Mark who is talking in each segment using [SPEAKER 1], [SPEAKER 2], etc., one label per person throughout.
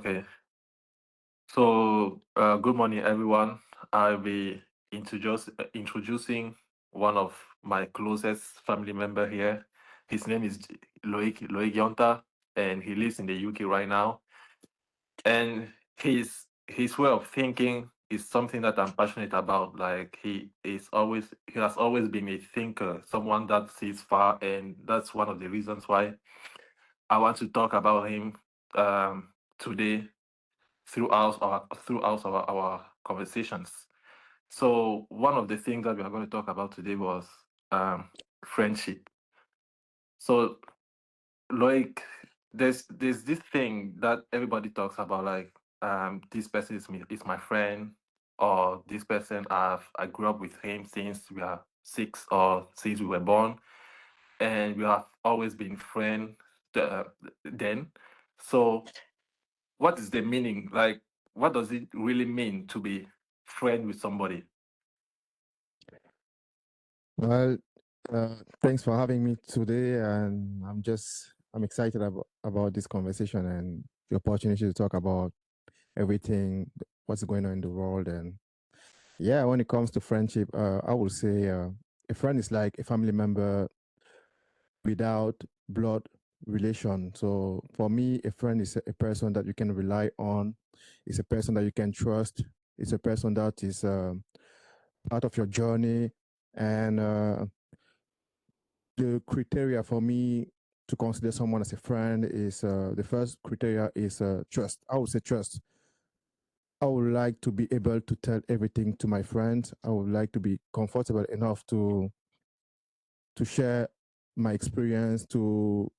[SPEAKER 1] Okay. So, good morning, everyone. I'll be introducing one of my closest family member here. His name is Loic Yonta, and he lives in the UK right now. And his way of thinking is something that I'm passionate about. Like he has always been a thinker, someone that sees far, and that's one of the reasons why I want to talk about him today throughout our conversations. So one of the things that we are going to talk about today was um, friendship. So like there's this thing that everybody talks about, like this person is my friend, or this person I grew up with him since we are six or since we were born, and we have always been friends uh, then. So what is the meaning? Like, what does it really mean to be friend with somebody?
[SPEAKER 2] Well, thanks for having me today, and I'm excited about this conversation and the opportunity to talk about everything, what's going on in the world, and yeah, when it comes to friendship, I would say a friend is like a family member without blood relation. So for me, a friend is a person that you can rely on, is a person that you can trust, is a person that is part of your journey, and the criteria for me to consider someone as a friend is the first criteria is trust. I would say trust. I would like to be able to tell everything to my friends. I would like to be comfortable enough to share my experience, to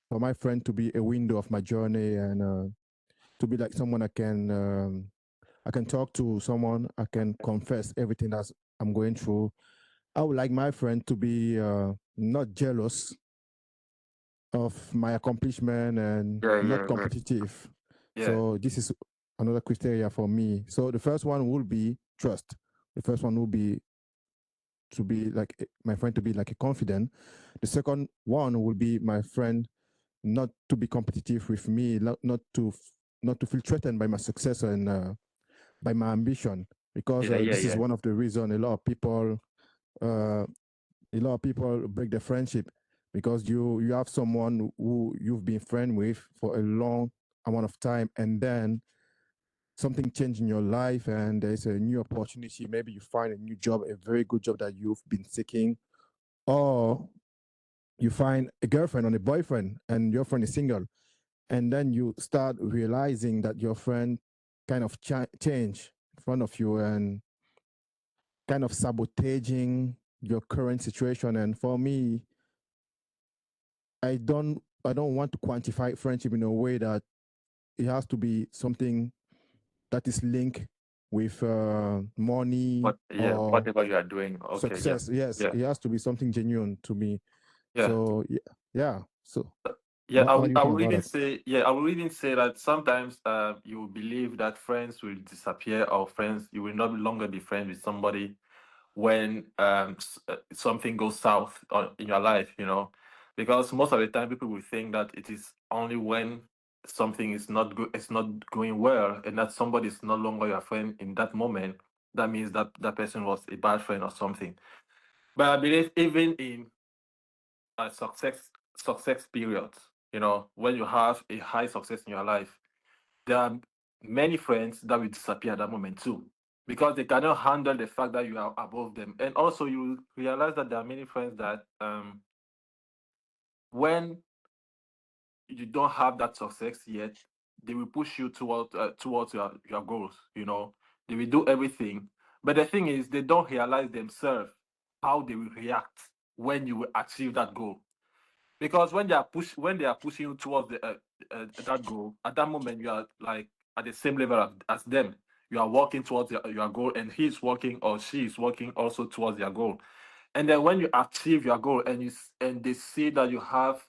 [SPEAKER 2] for my friend to be a window of my journey, and to be like someone I can talk to, someone I can confess everything that I'm going through. I would like my friend to be not jealous of my accomplishment and
[SPEAKER 1] Yeah,
[SPEAKER 2] not
[SPEAKER 1] yeah, yeah,
[SPEAKER 2] competitive.
[SPEAKER 1] yeah,
[SPEAKER 2] So this is another criteria for me. So the first one will be trust. The first one will be to be like my friend to be like a confident. The second one will be my friend not to be competitive with me, not to feel threatened by my success and by my ambition, because
[SPEAKER 1] yeah, yeah,
[SPEAKER 2] this is
[SPEAKER 1] yeah,
[SPEAKER 2] one of the reason uh, a lot of people break the friendship because you have someone who you've been friend with for a long amount of time, and then something changed in your life and there's a new opportunity. Maybe you find a new job, a very good job that you've been seeking, or you find a girlfriend or a boyfriend and your friend is single, and then you start realizing that your friend kind of change in front of you and kind of sabotaging your current situation. And for me, I don't want to quantify friendship in a way that it has to be something that is linked with money
[SPEAKER 1] what, yeah,
[SPEAKER 2] or
[SPEAKER 1] whatever you are doing. Okay, yeah,
[SPEAKER 2] success. Yes,
[SPEAKER 1] yeah,
[SPEAKER 2] it has to be something genuine to me.
[SPEAKER 1] yeah.
[SPEAKER 2] So yeah, yeah. So
[SPEAKER 1] Yeah,
[SPEAKER 2] what do you
[SPEAKER 1] I
[SPEAKER 2] think
[SPEAKER 1] will
[SPEAKER 2] about
[SPEAKER 1] even
[SPEAKER 2] that?
[SPEAKER 1] say, yeah, I will even say that sometimes you will believe that friends will disappear, or friends, you will no longer be friends with somebody when something goes south in your life, because most of the time people will think that it is only when something is not good, it's not going well, and that somebody is no longer your friend in that moment. That means that that person was a bad friend or something. But I believe even in a success period, when you have a high success in your life, there are many friends that will disappear at that moment too, because they cannot handle the fact that you are above them. And also you realize that there are many friends that when you don't have that success yet, they will push you towards your goals. They will do everything, but the thing is they don't realize themselves how they will react when you will achieve that goal. Because when they are pushing you towards that goal, at that moment you are like at the same level as them. You are working towards your goal, and he's working or she is working also towards their goal. And then when you achieve your goal, and they see that you have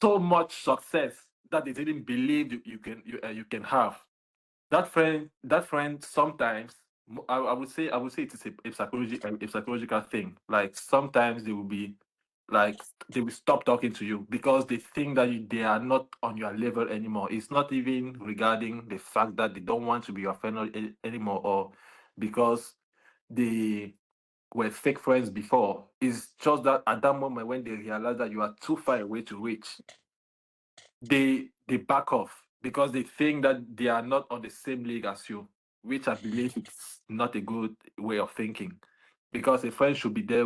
[SPEAKER 1] so much success that they didn't believe you can have, that friend sometimes, I would say it is a psychological thing. Like sometimes they will be like they will stop talking to you because they think that they are not on your level anymore. It's not even regarding the fact that they don't want to be your friend anymore, or because they were fake friends before. It's just that at that moment when they realize that you are too far away to reach, they back off because they think that they are not on the same league as you, which I believe it's not a good way of thinking. Because a friend should be there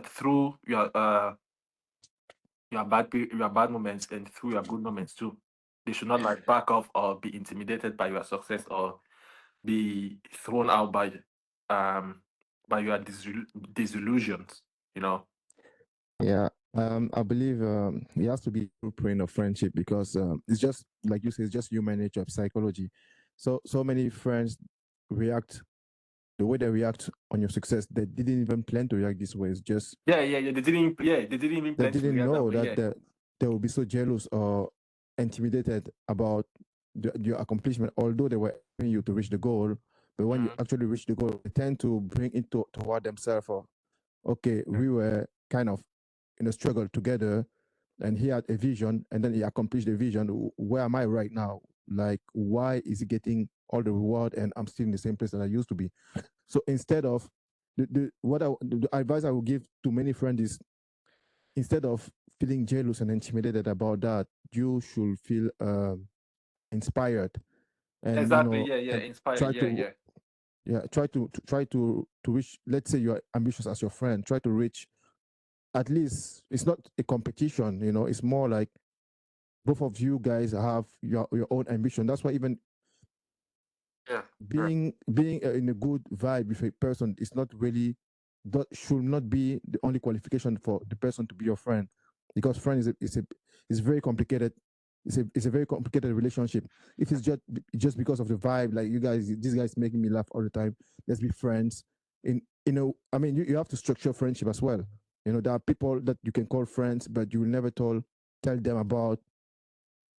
[SPEAKER 1] through your bad moments and through your good moments too. They should not like back off or be intimidated by your success or be thrown out um by your disillusions. You know.
[SPEAKER 2] Yeah, I believe it has to be a blueprint of friendship because it's just like you say, it's just human nature, psychology. So many friends react the way they react on your success. They didn't even plan to react this way. It's just
[SPEAKER 1] Yeah. They didn't. Yeah, they didn't even
[SPEAKER 2] they
[SPEAKER 1] plan to
[SPEAKER 2] didn't
[SPEAKER 1] react that
[SPEAKER 2] know
[SPEAKER 1] way.
[SPEAKER 2] that
[SPEAKER 1] Yeah.
[SPEAKER 2] they will be so jealous or intimidated about your accomplishment, although they were helping you to reach the goal. But when you
[SPEAKER 1] Mhm.
[SPEAKER 2] actually reach the goal, they tend to bring it toward themselves. Or okay, we were kind of in a struggle together, and he had a vision, and then he accomplished the vision. Where am I right now? Like, why is he getting all the reward, and I'm still in the same place that I used to be? So instead of the advice I would give to many friends is, instead of feeling jealous and intimidated about that, you should feel inspired, and
[SPEAKER 1] Exactly. Yeah. Yeah.
[SPEAKER 2] and
[SPEAKER 1] Inspired.
[SPEAKER 2] try
[SPEAKER 1] Yeah.
[SPEAKER 2] to,
[SPEAKER 1] Yeah.
[SPEAKER 2] yeah, try to reach. Let's say you're ambitious as your friend, try to reach. At least it's not a competition, it's more like both of you guys have your own ambition. That's why even
[SPEAKER 1] Yeah. Yeah.
[SPEAKER 2] being in a good vibe with a person is not really, that should not be the only qualification for the person to be your friend, because friend is very complicated. It's a very complicated relationship. If it's just because of the vibe, like, you guys, this guy's making me laugh all the time, let's be friends. I mean, you have to structure friendship as well. There are people that you can call friends, but you will never tell them about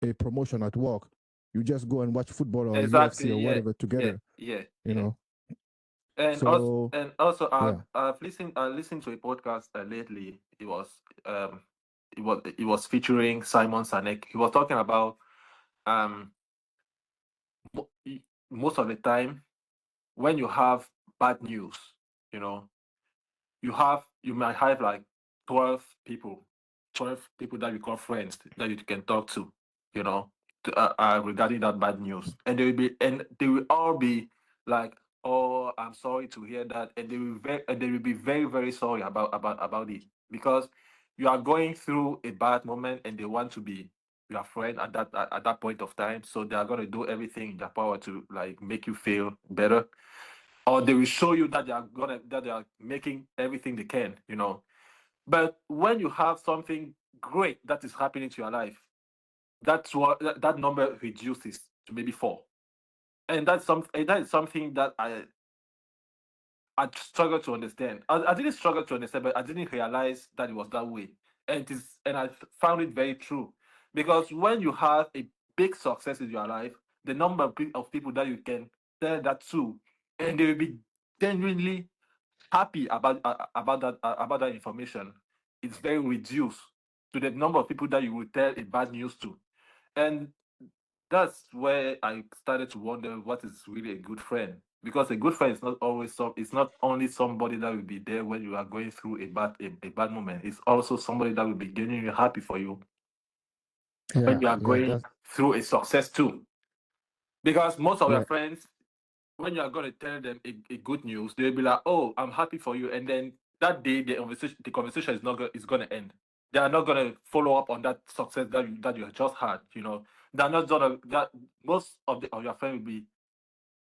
[SPEAKER 2] a promotion at work. You just go and watch football or UFC
[SPEAKER 1] Exactly.
[SPEAKER 2] or
[SPEAKER 1] Yeah.
[SPEAKER 2] whatever
[SPEAKER 1] Yeah.
[SPEAKER 2] together,
[SPEAKER 1] Yeah.
[SPEAKER 2] you
[SPEAKER 1] Yeah.
[SPEAKER 2] know.
[SPEAKER 1] And
[SPEAKER 2] So
[SPEAKER 1] also
[SPEAKER 2] yeah,
[SPEAKER 1] I've listened to a podcast lately. It was featuring Simon Sinek. He was talking about um most of the time when you have bad news, you know, you might have like 12 people, 12 people that you call friends that you can talk to, you know, regarding that bad news, and they will all be like, oh, I'm sorry to hear that, and they will be very very sorry about it, because you are going through a bad moment and they want to be your friend at that point of time, so they are going to do everything in their power to like make you feel better, or they will show you that they are making everything they can, you know. But when you have something great that is happening to your life, that's what that number reduces to maybe four, and that is something that I struggle to understand. I didn't struggle to understand, but I didn't realize that it was that way, and I found it very true, because when you have a big success in your life, the number of people that you can tell that to, and they will be genuinely happy about that information, it's very reduced to the number of people that you will tell a bad news to. And that's where I started to wonder what is really a good friend. Because a good friend is not always it's not only somebody that will be there when you are going through a bad moment. It's also somebody that will be genuinely happy for you when
[SPEAKER 2] yeah,
[SPEAKER 1] you are
[SPEAKER 2] yeah,
[SPEAKER 1] going
[SPEAKER 2] that's
[SPEAKER 1] through a success too. Because most of your
[SPEAKER 2] yeah,
[SPEAKER 1] friends, when you are going to tell them a good news, they'll be like, "Oh, I'm happy for you," and then that day the conversation is going to end. They are not going to follow up on that success that you just had. You know, they're not gonna. That most of your friends will be,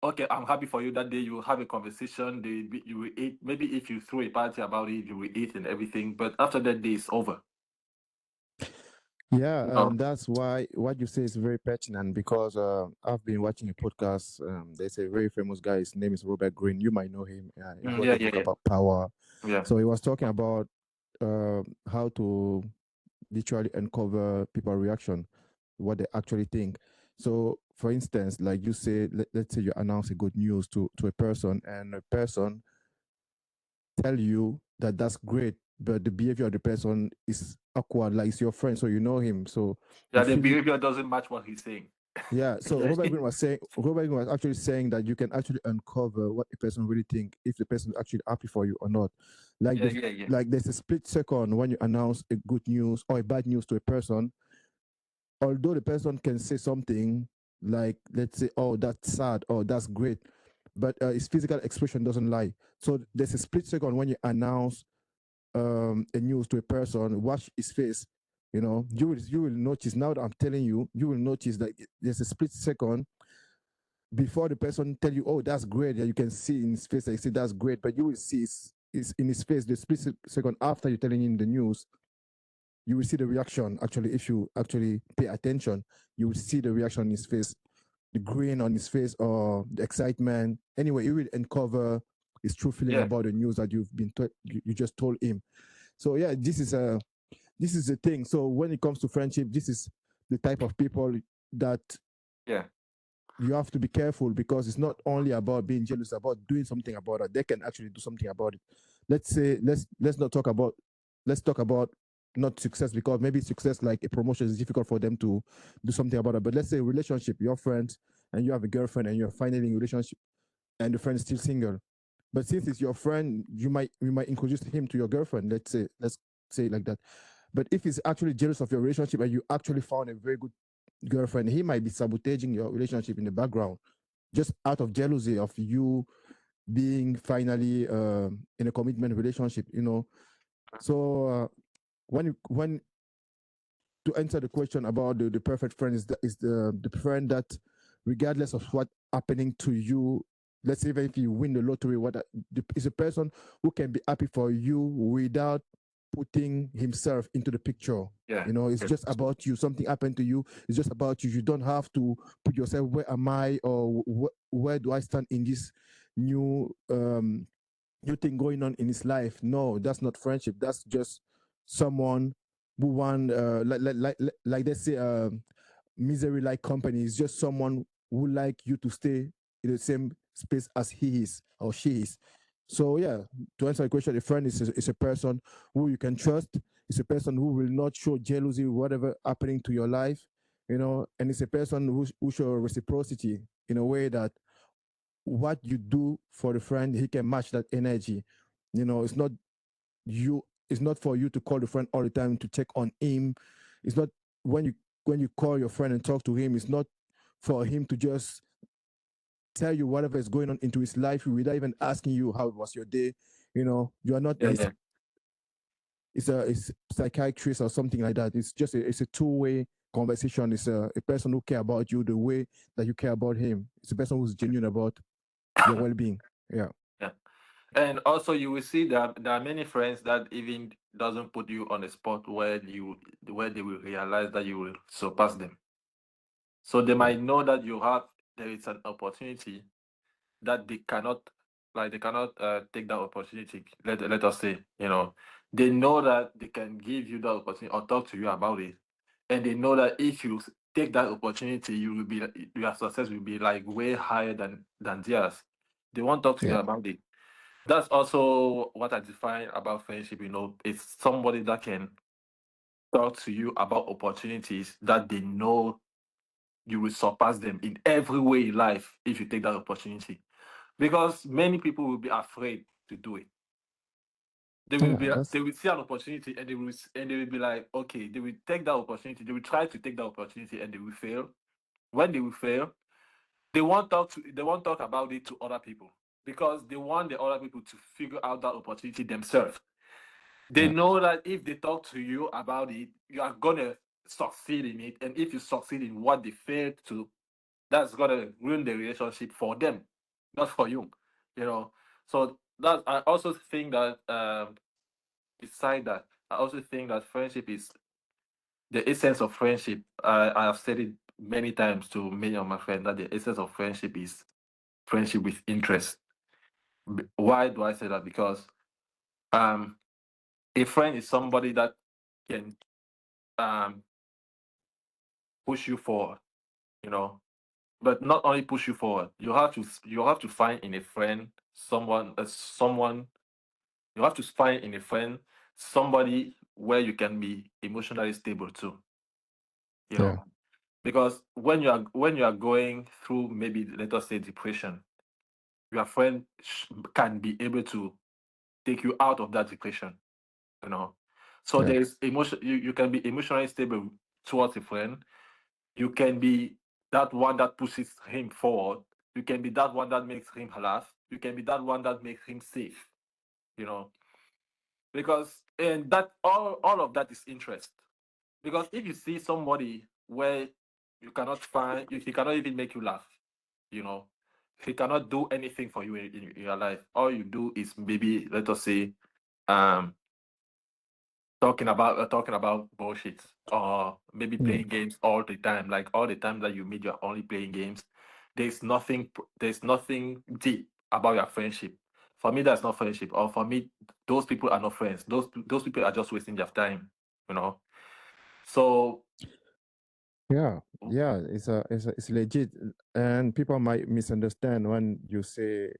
[SPEAKER 1] "Okay, I'm happy for you." That day you will have a conversation. You will eat. Maybe if you throw a party about it, you will eat and everything. But after that day is over.
[SPEAKER 2] yeah.
[SPEAKER 1] You know?
[SPEAKER 2] That's why what you say is very pertinent, because I've been watching a podcast. There's a very famous guy. His name is Robert Greene. You might know him. He wrote
[SPEAKER 1] Yeah,
[SPEAKER 2] a
[SPEAKER 1] yeah,
[SPEAKER 2] book
[SPEAKER 1] yeah,
[SPEAKER 2] about power.
[SPEAKER 1] yeah.
[SPEAKER 2] So he was talking about how to literally uncover people reaction, what they actually think. So, for instance, like you say, let's say you announce a good news to a person, and a person tell you that that's great. but the behavior of the person is awkward, like it's your friend, so you know him, so you
[SPEAKER 1] Yeah, the
[SPEAKER 2] feel it.
[SPEAKER 1] behavior doesn't match what he's saying.
[SPEAKER 2] Yeah, so Robert Greene was actually saying that you can actually uncover what a person really think if the person is actually happy for you or not. Like
[SPEAKER 1] Yeah,
[SPEAKER 2] this,
[SPEAKER 1] yeah, yeah.
[SPEAKER 2] like there's a split second when you announce a good news or a bad news to a person, although the person can say something like, let's say, oh, that's sad or that's great, but his physical expression doesn't lie. So there's a split second when you announce a news to a person, watch his face. You will notice, now that I'm telling you, you will notice that there's a split second before the person tell you, oh, that's great. Yeah, you can see in his face that you say that's great, but you will see it's in his face the split second after you're telling him the news. You will see the reaction. Actually, if you actually pay attention, you will see the reaction on his face, the grin on his face, or the excitement. Anyway, it will uncover his true feeling
[SPEAKER 1] Yeah,
[SPEAKER 2] about the news that you just told him. So yeah, this is the thing. So when it comes to friendship, this is the type of people that
[SPEAKER 1] yeah,
[SPEAKER 2] you have to be careful, because it's not only about being jealous, about doing something about it. They can actually do something about it. Let's say let's not talk about let's talk about not success, because maybe success like a promotion is difficult for them to do something about it. But let's say relationship, your friends and you have a girlfriend and you're finally in a relationship and the friend is still single. But since it's your friend, you might introduce him to your girlfriend. Let's say it like that. But if he's actually jealous of your relationship and you actually found a very good girlfriend, he might be sabotaging your relationship in the background, just out of jealousy of you being finally in a commitment relationship. So when to answer the question about the perfect friend, is the friend that, regardless of what happening to you, let's say even if you win the lottery, is a person who can be happy for you without putting himself into the picture.
[SPEAKER 1] yeah,
[SPEAKER 2] It's
[SPEAKER 1] yeah,
[SPEAKER 2] just about you. Something happened to you, it's just about you. You don't have to put yourself, where am I, or where do I stand in this new new thing going on in his life. No, that's not friendship. That's just someone who want, like they say, misery like company. Is just someone who like you to stay in the same space as he is or she is. So yeah, to answer the question, a friend is a person who you can trust. It's a person who will not show jealousy whatever happening to your life, and it's a person who show reciprocity in a way that what you do for the friend, he can match that energy. It's not you. It's not for you to call the friend all the time to check on him. It's not when you call your friend and talk to him. It's not for him to just tell you whatever is going on into his life without even asking you how was your day. You are not
[SPEAKER 1] yeah,
[SPEAKER 2] his.
[SPEAKER 1] yeah.
[SPEAKER 2] It's psychiatrist or something like that. It's a two-way conversation. It's a person who care about you the way that you care about him. It's a person who's genuine about your well-being. Yeah.
[SPEAKER 1] Yeah. And also, you will see that there are many friends that even doesn't put you on a spot where they will realize that you will surpass them. So they
[SPEAKER 2] Yeah.
[SPEAKER 1] might know that there is an opportunity that they cannot take that opportunity. Let us say, they know that they can give you that opportunity or talk to you about it, and they know that if you take that opportunity, your success will be like way higher than theirs. They won't talk to you
[SPEAKER 2] Yeah.
[SPEAKER 1] about it. That's also what I define about friendship. It's somebody that can talk to you about opportunities that they know you will surpass them in every way in life if you take that opportunity. Because many people will be afraid to do it.
[SPEAKER 2] Yeah.
[SPEAKER 1] They
[SPEAKER 2] That's
[SPEAKER 1] will see an opportunity and they will be like, okay, they will take that opportunity. They will try to take that opportunity and they will fail. When they will fail, they won't talk about it to other people because they want the other people to figure out that opportunity themselves. They
[SPEAKER 2] yeah.
[SPEAKER 1] know that if they talk to you about it, you are gonna succeed in it. And if you succeed in what they failed to, that's gonna ruin the relationship for them, not for you. You know. So that I also think that beside that, I also think that friendship is the essence of friendship. I have said it many times to many of my friends that the essence of friendship is friendship with interest. Why do I say that? Because um, a friend is somebody that can um, push you forward, you know. But not only push you forward, you have to find in a friend someone you have to find in a friend somebody where you can be emotionally stable too. You
[SPEAKER 2] Yeah.
[SPEAKER 1] know, because when you are going through, maybe let us say, depression, your friend can be able to take you out of that depression. You know, so
[SPEAKER 2] Yeah.
[SPEAKER 1] there's emotion. You can be emotionally stable towards a friend. You can be that one that pushes him forward. You can be that one that makes him laugh. You can be that one that makes him safe. You know, because and that all of that is interest. Because if you see somebody where you cannot find, if he cannot even make you laugh, you know, he cannot do anything for you in your life. All you do is maybe, let us say, um talking about bullshit, or maybe
[SPEAKER 2] Mm.
[SPEAKER 1] playing games all the time. Like all the time that you meet, you're only playing games. There's nothing deep about your friendship. For me, that's not friendship. Or for me, those people are not friends. Those people are just wasting their time. You know. So
[SPEAKER 2] Yeah. Yeah. It's legit, and people might misunderstand when you say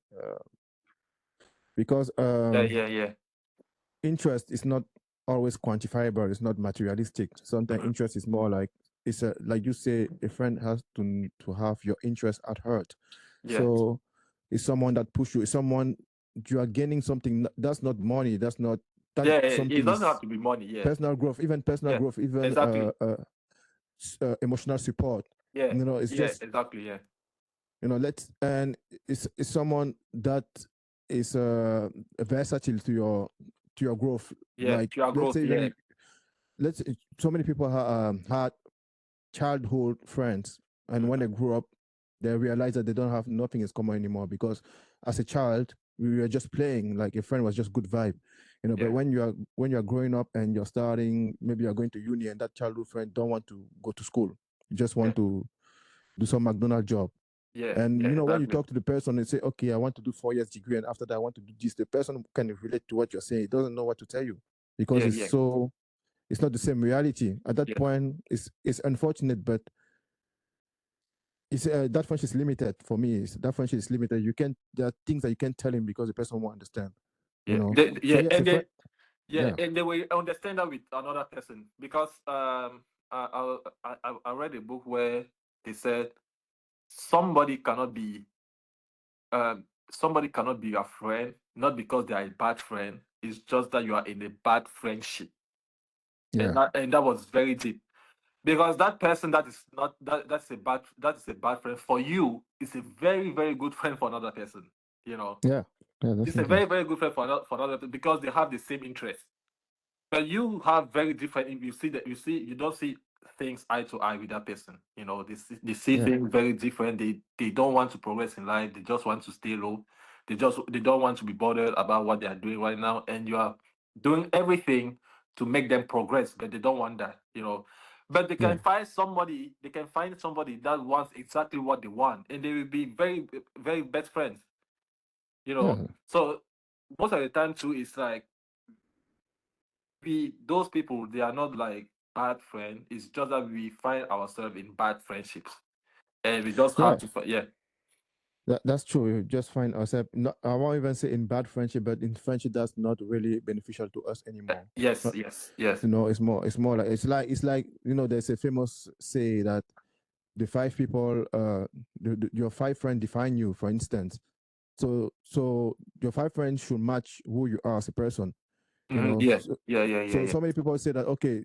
[SPEAKER 2] because
[SPEAKER 1] yeah, yeah, yeah.
[SPEAKER 2] interest is not always quantifiable. It's not materialistic. Sometimes
[SPEAKER 1] Mhm.
[SPEAKER 2] interest is more like it's a like you say a friend has to have your interest at heart.
[SPEAKER 1] Yeah,
[SPEAKER 2] So it's someone that push you. It's someone you are gaining something. That's not money. That's not that
[SPEAKER 1] yeah, yeah. It
[SPEAKER 2] something
[SPEAKER 1] doesn't have
[SPEAKER 2] is
[SPEAKER 1] to be money. Yeah,
[SPEAKER 2] personal growth. Even personal
[SPEAKER 1] yeah,
[SPEAKER 2] growth. Even
[SPEAKER 1] exactly.
[SPEAKER 2] emotional support.
[SPEAKER 1] Yeah,
[SPEAKER 2] You know, it's
[SPEAKER 1] yeah,
[SPEAKER 2] just
[SPEAKER 1] exactly. Yeah,
[SPEAKER 2] let's and it's someone that is versatile to your growth.
[SPEAKER 1] yeah.
[SPEAKER 2] Like
[SPEAKER 1] To your
[SPEAKER 2] let's
[SPEAKER 1] growth.
[SPEAKER 2] say
[SPEAKER 1] Yeah,
[SPEAKER 2] even let's so many people had childhood friends, and when they
[SPEAKER 1] mhm,
[SPEAKER 2] grew up they realize that they don't have nothing is common anymore, because as a child we were just playing, like a friend was just good vibe, but
[SPEAKER 1] yeah,
[SPEAKER 2] when you're growing up and you're starting, maybe you're going to uni, and that childhood friend don't want to go to school, you just
[SPEAKER 1] yeah,
[SPEAKER 2] want to do some McDonald's job.
[SPEAKER 1] yeah,
[SPEAKER 2] And
[SPEAKER 1] yeah.
[SPEAKER 2] when you
[SPEAKER 1] Exactly.
[SPEAKER 2] talk to the person and say, okay, I want to do 4 years degree, and after that I want to do this, the person can relate to what you're saying. It doesn't know what to tell you, because
[SPEAKER 1] Yeah, yeah,
[SPEAKER 2] it's not the same reality. At that
[SPEAKER 1] yeah,
[SPEAKER 2] point, it's unfortunate, but it's that friendship is limited for me. That friendship is limited. There are things that you can't tell him because the person won't understand. You
[SPEAKER 1] yeah.
[SPEAKER 2] know. So
[SPEAKER 1] Yeah,
[SPEAKER 2] yes, a
[SPEAKER 1] and
[SPEAKER 2] friend.
[SPEAKER 1] then yeah,
[SPEAKER 2] Yeah,
[SPEAKER 1] and they will understand that with another person, because I read a book where they said somebody cannot be somebody cannot be your friend, not because they are a bad friend. It's just that you are in a bad friendship, and
[SPEAKER 2] yeah,
[SPEAKER 1] that was very deep. Because that person that is not that is a bad friend for you is a very very good friend for another person. You know,
[SPEAKER 2] yeah, yeah,
[SPEAKER 1] it's a
[SPEAKER 2] definitely.
[SPEAKER 1] very very good friend for another person, because they have the same interest. But you have very different. You don't see things eye to eye with that person. You know, they see
[SPEAKER 2] Yeah,
[SPEAKER 1] things very different. They don't want to progress in life. They just want to stay low. They don't want to be bothered about what they are doing right now. And you are doing everything to make them progress, but they don't want that. You know, but they
[SPEAKER 2] yeah,
[SPEAKER 1] can find somebody. They can find somebody that wants exactly what they want, and they will be very very best friends. You know,
[SPEAKER 2] yeah,
[SPEAKER 1] so most of the time too, it's like we those people, they are not like bad friends. It's just that we find ourselves in bad friendships, and we just have
[SPEAKER 2] yeah.
[SPEAKER 1] to yeah,
[SPEAKER 2] That's true. You just find ourselves. Not, I won't even say in bad friendship, but in friendship that's not really beneficial to us anymore.
[SPEAKER 1] yes,
[SPEAKER 2] Not,
[SPEAKER 1] yes, yes,
[SPEAKER 2] it's more like it's like there's a famous say that the five people your five friends define you, for instance. So your five friends should match who you are as a person.
[SPEAKER 1] yeah,
[SPEAKER 2] So,
[SPEAKER 1] yeah, yeah, yeah,
[SPEAKER 2] so
[SPEAKER 1] yeah,
[SPEAKER 2] so many people say that, okay,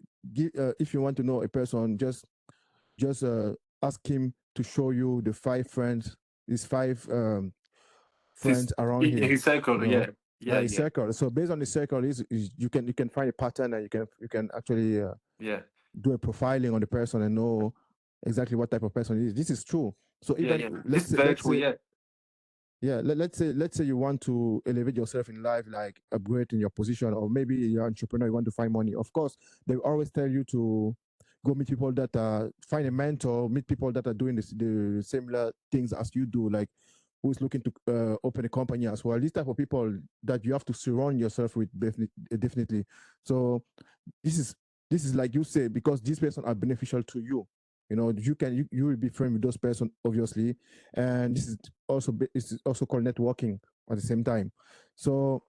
[SPEAKER 2] if you want to know a person, just ask him to show you the five friends, his five
[SPEAKER 1] his,
[SPEAKER 2] friends around him.
[SPEAKER 1] his
[SPEAKER 2] You
[SPEAKER 1] circle,
[SPEAKER 2] know,
[SPEAKER 1] yeah, yeah,
[SPEAKER 2] his
[SPEAKER 1] yeah,
[SPEAKER 2] circle. So based on the circle, you can find a pattern, and you can actually
[SPEAKER 1] yeah,
[SPEAKER 2] do a profiling on the person and know exactly what type of person he is. This is true. So
[SPEAKER 1] yeah,
[SPEAKER 2] even
[SPEAKER 1] yeah, this
[SPEAKER 2] let's
[SPEAKER 1] is
[SPEAKER 2] say,
[SPEAKER 1] very
[SPEAKER 2] let's
[SPEAKER 1] true,
[SPEAKER 2] say
[SPEAKER 1] yeah,
[SPEAKER 2] yeah, let's say you want to elevate yourself in life, like upgrade in your position, or maybe you're an entrepreneur, you want to find money. Of course, they always tell you to go meet people that find a mentor, meet people that are doing the similar things as you do, like who's looking to open a company as well. These type of people that you have to surround yourself with, definitely. So this is this is like you say, because these persons are beneficial to you. You will be friends with those person, obviously, and this is also called networking at the same time. So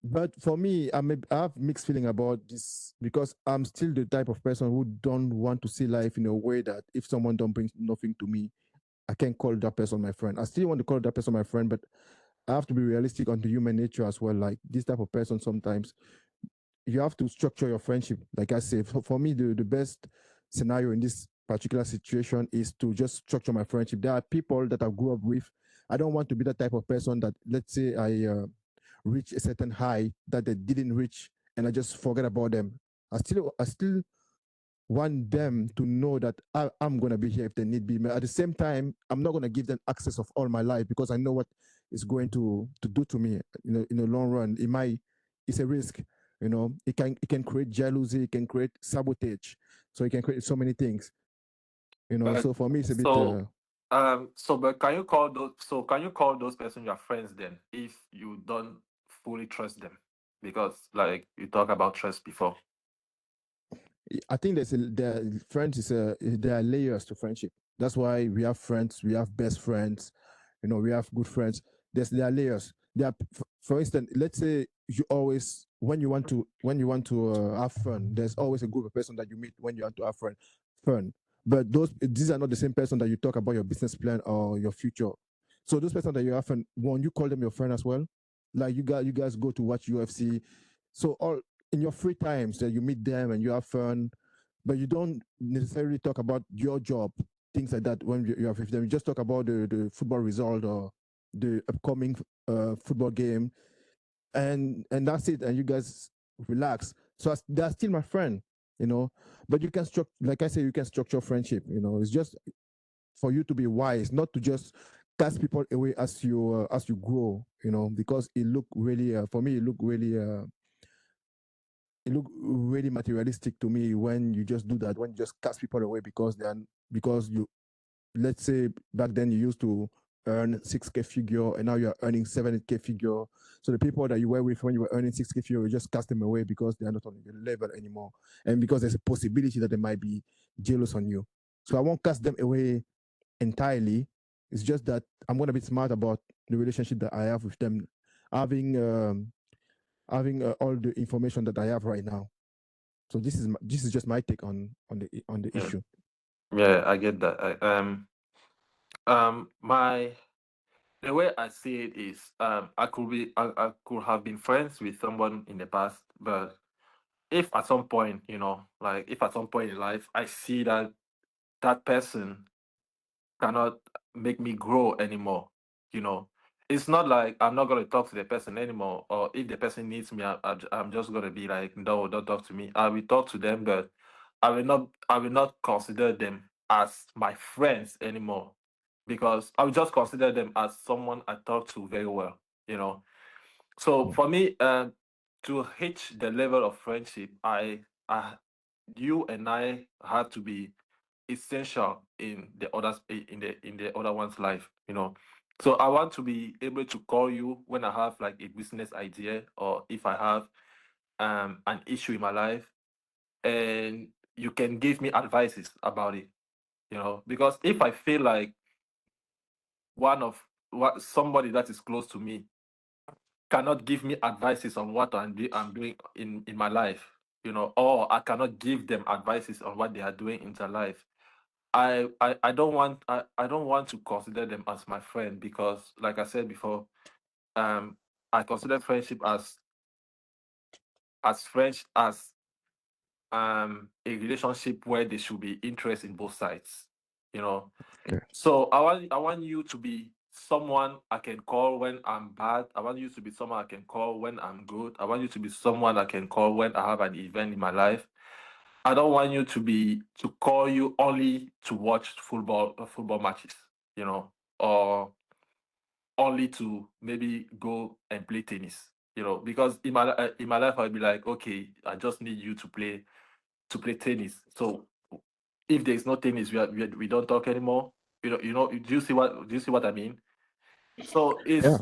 [SPEAKER 2] But for me, I have mixed feeling about this because I'm still the type of person who don't want to see life in a way that if someone don't bring nothing to me, I can't call that person my friend. I still want to call that person my friend, but I have to be realistic on the human nature as well. Like this type of person, sometimes you have to structure your friendship. Like I say, for me, the best scenario in this particular situation is to just structure my friendship. There are people that I grew up with. I don't want to be the type of person that, let's say, I reach a certain high that they didn't reach, and I just forget about them. I still want them to know that I'm gonna be here if they need me. But at the same time, I'm not gonna give them access of all my life because I know what it's going to do to me. In the long run, it's a risk. It can create jealousy, it can create sabotage, so it can create so many things.
[SPEAKER 1] But
[SPEAKER 2] So for me, it's a bit.
[SPEAKER 1] so but can you call those person your friends then if you don't fully trust them? Because like you talk about trust before.
[SPEAKER 2] I think friends there are layers to friendship. That's why we have friends, we have best friends, we have good friends. There are layers. For instance, let's say you always when you want to have fun, there's always a group of person that you meet when you want to have fun. But these are not the same person that you talk about your business plan or your future. So those person that you have fun, one you call them your friend as well. Like you guys go to watch UFC. So all in your free times that you meet them and you have fun, but you don't necessarily talk about your job, things like that when you have with them. You just talk about the football result or the upcoming football game, and that's it. And you guys relax. So they're still my friend, you know. But you can structure, like I said, you can structure friendship. It's just for you to be wise, not to just cast people away as you grow. Because for me, it look really materialistic to me when you just do that, when you just cast people away because you, let's say, back then you used to earn 6K figure and now you're earning 7K figure. So the people that you were with when you were earning 6K figure, you just cast them away because they are not on your level anymore, and because there's a possibility that they might be jealous on you. So I won't cast them away entirely. It's just that I'm gonna be smart about the relationship that I have with them, having all the information that I have right now. So this is just my take on the
[SPEAKER 1] Yeah,
[SPEAKER 2] issue.
[SPEAKER 1] yeah, I get that. My the way I see it is, I could have been friends with someone in the past, but if at some point, like if at some point in life I see that that person cannot make me grow anymore. You know, it's not like I'm not gonna talk to the person anymore, or if the person needs me, I'm just gonna be like, no, don't talk to me. I will talk to them, but I will not consider them as my friends anymore, because I will just consider them as someone I talk to very well. You know, so
[SPEAKER 2] Mm.
[SPEAKER 1] for me, to reach the level of friendship, you and I had to be essential in the other one's life. So I want to be able to call you when I have like a business idea, or if I have an issue in my life, and you can give me advices about it. Because if I feel like one of what somebody that is close to me cannot give me advices on what I'm doing in my life, or I cannot give them advices on what they are doing in their life, I don't want to consider them as my friend, because like I said before, um I consider friendship as friends as a relationship where there should be interest in both sides. you know
[SPEAKER 2] Okay.
[SPEAKER 1] so I want you to be someone I can call when I'm bad. I want you to be someone I can call when I'm good. I want you to be someone I can call when I have an event in my life. I don't want you to call you only to watch football matches, or only to maybe go and play tennis. Because in my life I'll be like, okay, I just need you to play tennis. So if there's no tennis, we don't talk anymore. Do you see what I mean? So
[SPEAKER 2] Yeah.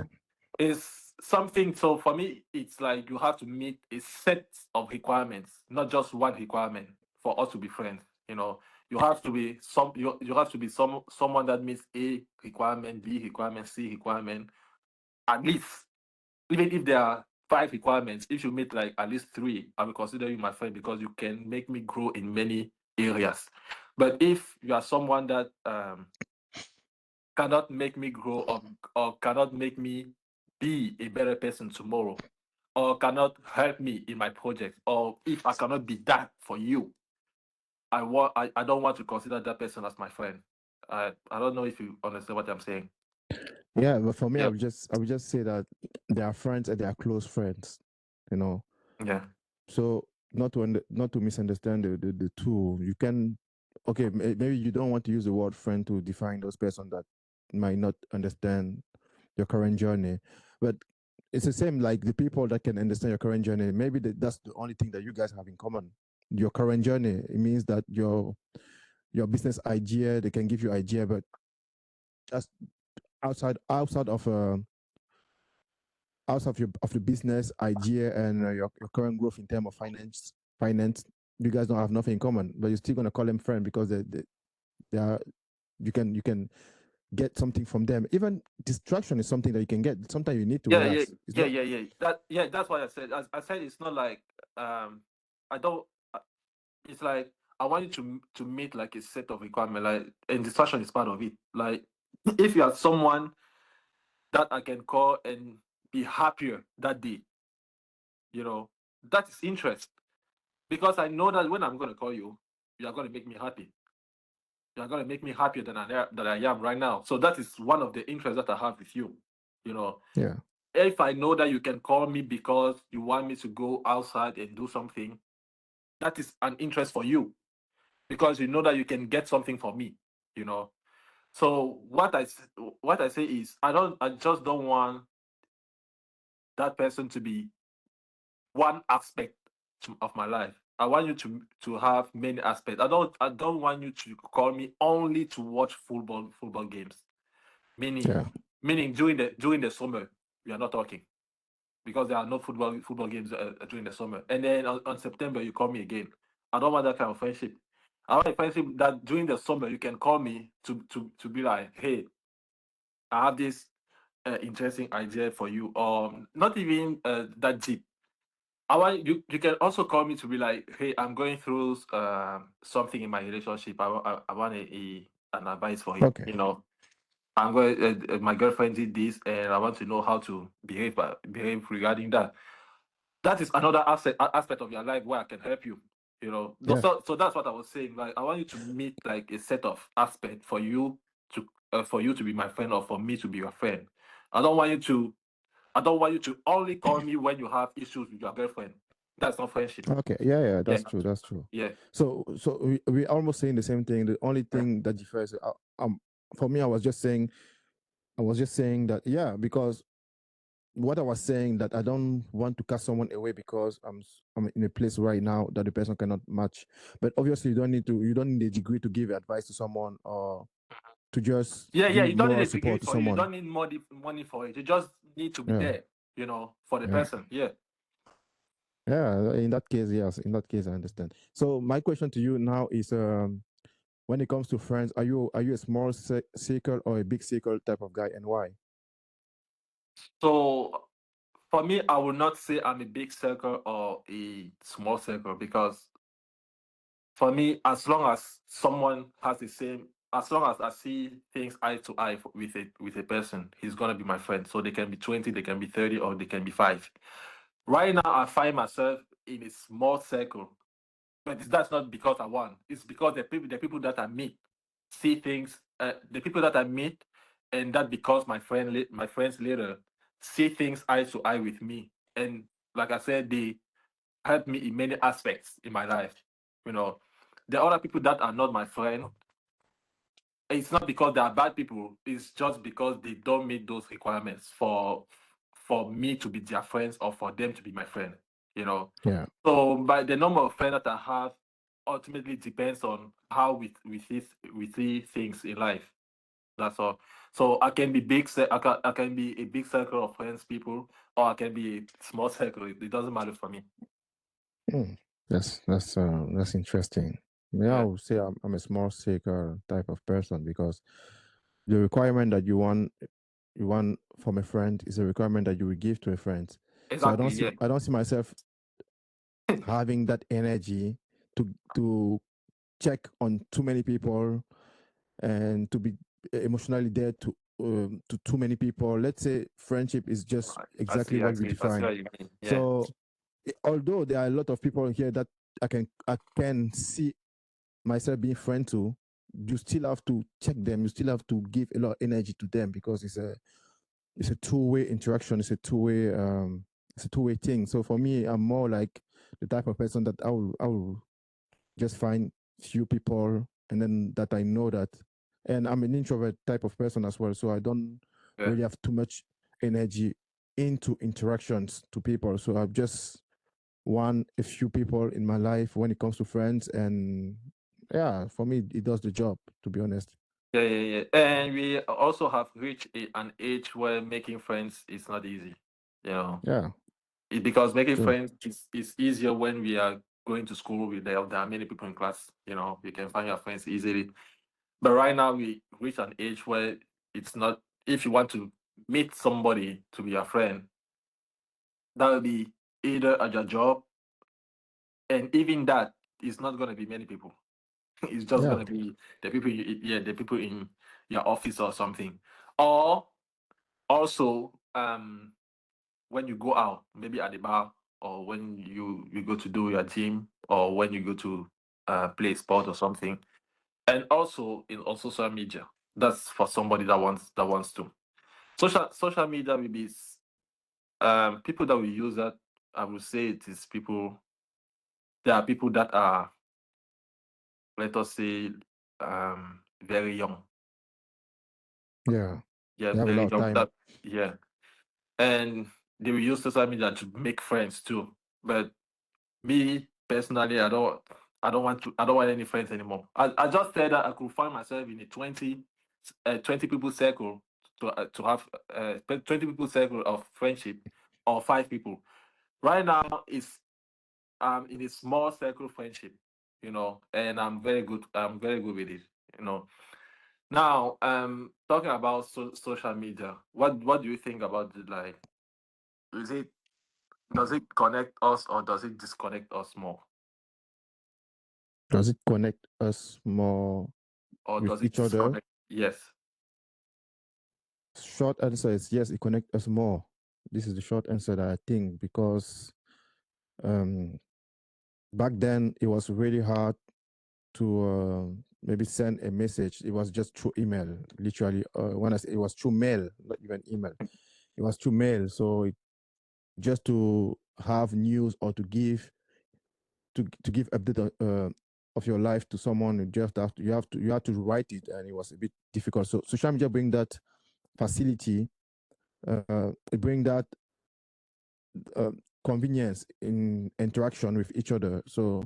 [SPEAKER 1] it's something. So for me, it's like you have to meet a set of requirements, not just one requirement for us to be friends. You have to be you have to be someone that meets A requirement, B requirement, C requirement, at least, even if there are 5 requirements, if you meet like at least 3, I will consider you my friend because you can make me grow in many areas. But if you are someone that cannot make me grow or cannot make me be a better person tomorrow, or cannot help me in my project, or if I cannot be that for you, I don't want to consider that person as my friend. I don't know if you understand what I'm saying.
[SPEAKER 2] Yeah, but for me,
[SPEAKER 1] Yep.
[SPEAKER 2] I would just say that they are friends and they are close friends, you know.
[SPEAKER 1] Yeah.
[SPEAKER 2] So not to misunderstand the two. You can, okay, maybe you don't want to use the word friend to define those person that might not understand your current journey, but it's the same like the people that can understand your current journey. Maybe that's the only thing that you guys have in common. Your current journey. It means that your business idea, they can give you idea, but just outside of of the business idea and your current growth in terms of finance, you guys don't have nothing in common, but you're still gonna call them friend because they are you can get something from them. Even distraction is something that you can get. Sometimes you need to
[SPEAKER 1] Yeah,
[SPEAKER 2] relax. It's not.
[SPEAKER 1] That's what I said. I said it's not like I don't. It's like I want you to meet like a set of requirements. Like, and distraction is part of it. Like, if you are someone that I can call and be happier that day, you know, that is interest. Because I know that when I'm gonna call you, you are gonna make me happy. You are gonna make me happier than I am right now. So that is one of the interests that I have with you. You know,
[SPEAKER 2] Yeah.
[SPEAKER 1] if I know that you can call me because you want me to go outside and do something, that is an interest for you because you know that you can get something for me. You know, so what I say is I just don't want that person to be one aspect of my life. I want you to have many aspects. I don't want you to call me only to watch football games. Meaning
[SPEAKER 2] Yeah.
[SPEAKER 1] meaning during the summer we are not talking because there are no football games during the summer. And then on September you call me again. I don't want that kind of friendship. I want a friendship that during the summer you can call me to be like, hey, I have this interesting idea for you, or not even that deep. I want you. You can also call me to be like, hey, I'm going through something in my relationship. I want an advice for it.
[SPEAKER 2] Okay.
[SPEAKER 1] You know, I'm going. My girlfriend did this, and I want to know how to behave regarding that. That is another aspect of your life where I can help you. You know,
[SPEAKER 2] Yeah.
[SPEAKER 1] so that's what I was saying. Like, I want you to meet like a set of aspect for you to be my friend or for me to be your friend. I don't want you to I don't want you to only call me when you have issues with your girlfriend. That's not friendship.
[SPEAKER 2] Okay. Yeah. Yeah.
[SPEAKER 1] Yeah,
[SPEAKER 2] That's true. That's true.
[SPEAKER 1] yeah,
[SPEAKER 2] So we almost saying the same thing. The only thing that differs, for me, I was just saying that, yeah, because what I was saying that I don't want to cast someone away because I'm in a place right now that the person cannot match. But obviously, you don't need a degree to give advice to someone or to just
[SPEAKER 1] yeah.
[SPEAKER 2] give
[SPEAKER 1] You don't need
[SPEAKER 2] moral
[SPEAKER 1] a degree
[SPEAKER 2] support to
[SPEAKER 1] for it. You
[SPEAKER 2] someone.
[SPEAKER 1] don't need money for it. You just need to be
[SPEAKER 2] Yeah,
[SPEAKER 1] there. You know, for the
[SPEAKER 2] yeah,
[SPEAKER 1] person. Yeah.
[SPEAKER 2] yeah. In that case, yes. In that case, I understand. So my question to you now is, when it comes to friends, are you a small circle or a big circle type of guy, and why?
[SPEAKER 1] So for me, I would not say I'm a big circle or a small circle because for me, as long as someone has the same, as long as I see things eye to eye with a person, he's gonna be my friend. So they can be 20, they can be 30, or they can be 5. Right now, I find myself in a small circle, but that's not because I want. It's because the people that I meet see things. The people that I meet, and that because my friends later see things eye to eye with me, and like I said, they help me in many aspects in my life. You know, the other people that are not my friend, it's not because they are bad people. It's just because they don't meet those requirements for me to be their friends or for them to be my friend. You know,
[SPEAKER 2] Yeah.
[SPEAKER 1] so by the number of friends that I have ultimately depends on how we see things in life. That's all. So I can be I can be a big circle of friends, people, or I can be a small circle. It doesn't matter for me.
[SPEAKER 2] Hmm. That's interesting. Yeah, I
[SPEAKER 1] Yeah.
[SPEAKER 2] would say I'm a small circle type of person because the requirement that you want from a friend is a requirement that you will give to a friend. So
[SPEAKER 1] Exactly. Yeah.
[SPEAKER 2] I don't see myself having that energy to check on too many people and to be emotionally there to too many people. Let's say friendship is just exactly what we
[SPEAKER 1] I see
[SPEAKER 2] define.
[SPEAKER 1] what you mean. Yeah.
[SPEAKER 2] So although there are a lot of people here that I can see myself being friend to, you still have to check them. You still have to give a lot of energy to them because it's a two-way interaction. It's a two-way thing. So for me, I'm more like the type of person that I will just find few people and then that I know that. And I'm an introvert type of person as well, so I don't
[SPEAKER 1] Yeah.
[SPEAKER 2] really have too much energy into interactions to people. So I've just a few people in my life when it comes to friends, and yeah, for me it does the job, to be honest.
[SPEAKER 1] Yeah, yeah, yeah. And we also have reached an age where making friends is not easy. You know,
[SPEAKER 2] Yeah,
[SPEAKER 1] because making
[SPEAKER 2] true.
[SPEAKER 1] friends is easier when we are going to school. There are many people in class. You know, you can find your friends easily. But right now we reach an age where it's not. If you want to meet somebody to be your friend, that will be either at your job, and even that is not going to be many people. It's just
[SPEAKER 2] Yeah,
[SPEAKER 1] going to be the people in your office or something, or also when you go out, maybe at the bar, or when you go to do your gym, or when you go to play sport or something, and also on social media. That's for somebody that wants to. Social media will be people that will use that. I would say it is people. There are people that are, let us say, very young.
[SPEAKER 2] yeah,
[SPEAKER 1] Yeah,
[SPEAKER 2] they have a lot
[SPEAKER 1] very
[SPEAKER 2] of
[SPEAKER 1] young.
[SPEAKER 2] time.
[SPEAKER 1] That yeah, and they will use social media to make friends too. But me personally, I don't want any friends anymore. I just said that I could find myself in a 20 people circle to have 20 people circle of friendship, or 5 people. Right now it's in a small circle friendship, and I'm very good with it, you know. Now, talking about social media, what do you think about it? Like, is it does it connect us or does it disconnect us more?
[SPEAKER 2] Does it connect us more
[SPEAKER 1] Or
[SPEAKER 2] with
[SPEAKER 1] does it
[SPEAKER 2] each other?
[SPEAKER 1] disconnect? Yes.
[SPEAKER 2] Short answer is yes, it connects us more. This is the short answer that I think, because um, back then it was really hard to maybe send a message. It was just through email, literally. When I say it was through mail, not even email, it was through mail. So just to have news or to give update of your life to someone, you just you have to write it, and it was a bit difficult. So social media bring that facility, it bring that uh, convenience in interaction with each other. So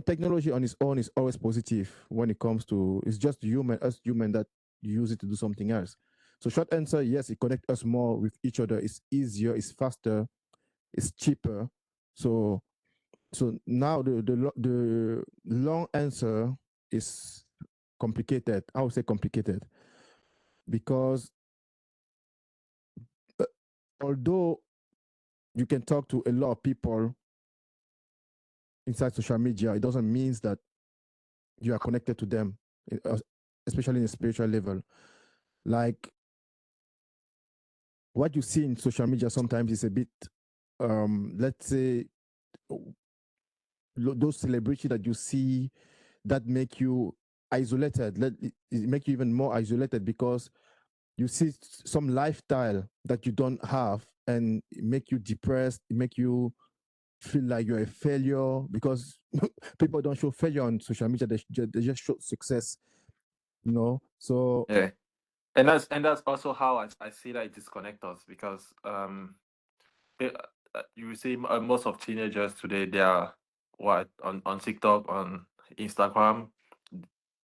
[SPEAKER 2] technology on its own is always positive when it comes to, it's just human that use it to do something else. So short answer, yes, it connects us more with each other. It's easier, it's faster, it's cheaper. So now the long answer is complicated. I would say complicated because uh, although you can talk to a lot of people inside social media, it doesn't mean that you are connected to them, especially in a spiritual level. Like what you see in social media sometimes is a bit, let's say, those celebrities that you see that make you isolated. It make you even more isolated because you see some lifestyle that you don't have, and it make you depressed. It make you feel like you're a failure because people don't show failure on social media. They just show success. So
[SPEAKER 1] Yeah. And that's also how I see that it disconnect us, because eh, you will see most of teenagers today, they are what on TikTok, on Instagram.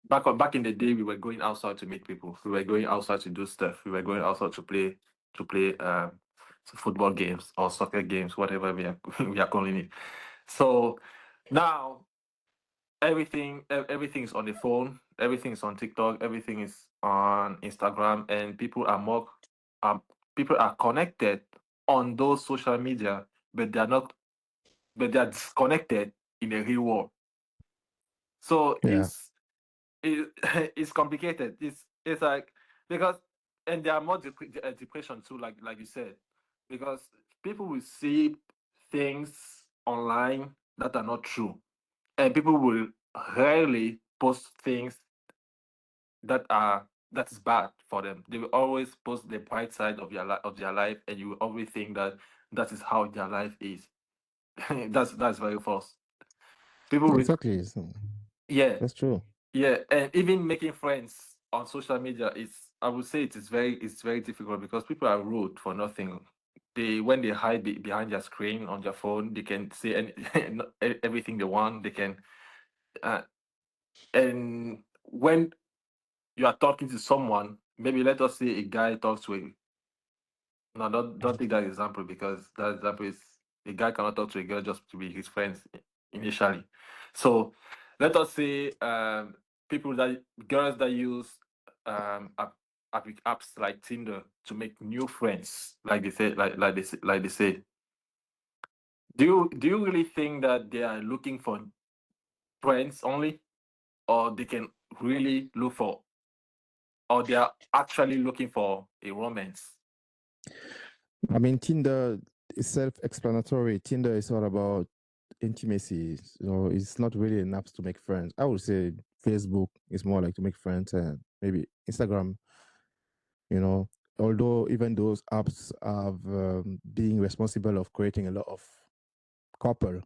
[SPEAKER 1] Back in the day, we were going outside to meet people. We were going outside to do stuff. We were going outside to play football games or soccer games, whatever we are we are calling it. So now everything is on the phone, everything is on TikTok, everything is on Instagram, and people are connected on those social media, but they are not, but they are disconnected in the real world. So
[SPEAKER 2] Yeah.
[SPEAKER 1] it, it's complicated. It's like, because, and there are more depression too, like you said, because people will see things online that are not true, and people will rarely post things that is bad for them. They will always post the bright side of of their life, and you will always think that that is how their life is. That's very false. People will,
[SPEAKER 2] Exactly.
[SPEAKER 1] yeah,
[SPEAKER 2] That's true.
[SPEAKER 1] yeah, and even making friends on social media is, I would say, it's very difficult, because people are rude for nothing. They, when they hide behind their screen on their phone, they can say everything they want. They can, uh, and when you are talking to someone, maybe let us say a guy talks to a, no, don't take that example, because that example is, a guy cannot talk to a girl just to be his friends initially. So let us say, people that, girls that use apps like Tinder to make new friends, like they say, like they say. Do you really think that they are looking for friends only, or they can really look for, or they are actually looking for a romance?
[SPEAKER 2] I mean, Tinder is self-explanatory. Tinder is all about intimacy, so it's not really an app to make friends. I would say Facebook is more like to make friends, and maybe Instagram. You know, although even those apps have being responsible of creating a lot of couple,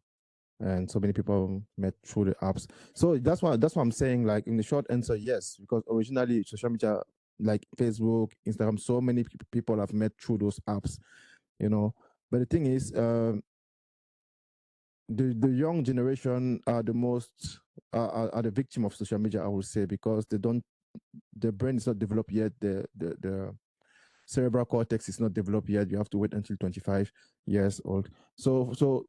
[SPEAKER 2] and so many people met through the apps. So that's what I'm saying. Like in the short answer, yes, because originally social media like Facebook, Instagram, so many people have met through those apps. You know, but the thing is, the young generation are the most are the victim of social media. I would say because they don't, their brain is not developed yet. The cerebral cortex is not developed yet. You have to wait until 25 years old. So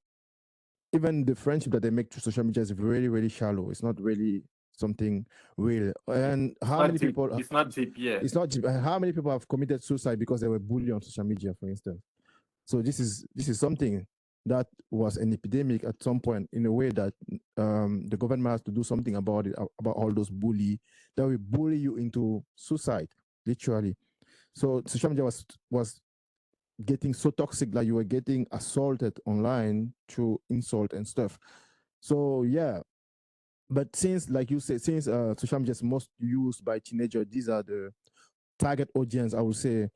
[SPEAKER 2] even the friendship that they make through social media is really, really shallow. It's not really something real. And
[SPEAKER 1] It's
[SPEAKER 2] how
[SPEAKER 1] not
[SPEAKER 2] many
[SPEAKER 1] deep.
[SPEAKER 2] people?
[SPEAKER 1] It's not deep. Yeah.
[SPEAKER 2] It's not. How many people have committed suicide because they were bullied on social media, for instance? So this is something that was an epidemic at some point, in a way that the government has to do something about it, about all those bully that will bully you into suicide, literally. So social media was getting so toxic that you were getting assaulted online through insult and stuff. So yeah, but since, like you said, since social media is most used by teenagers, these are the target audience. I would say,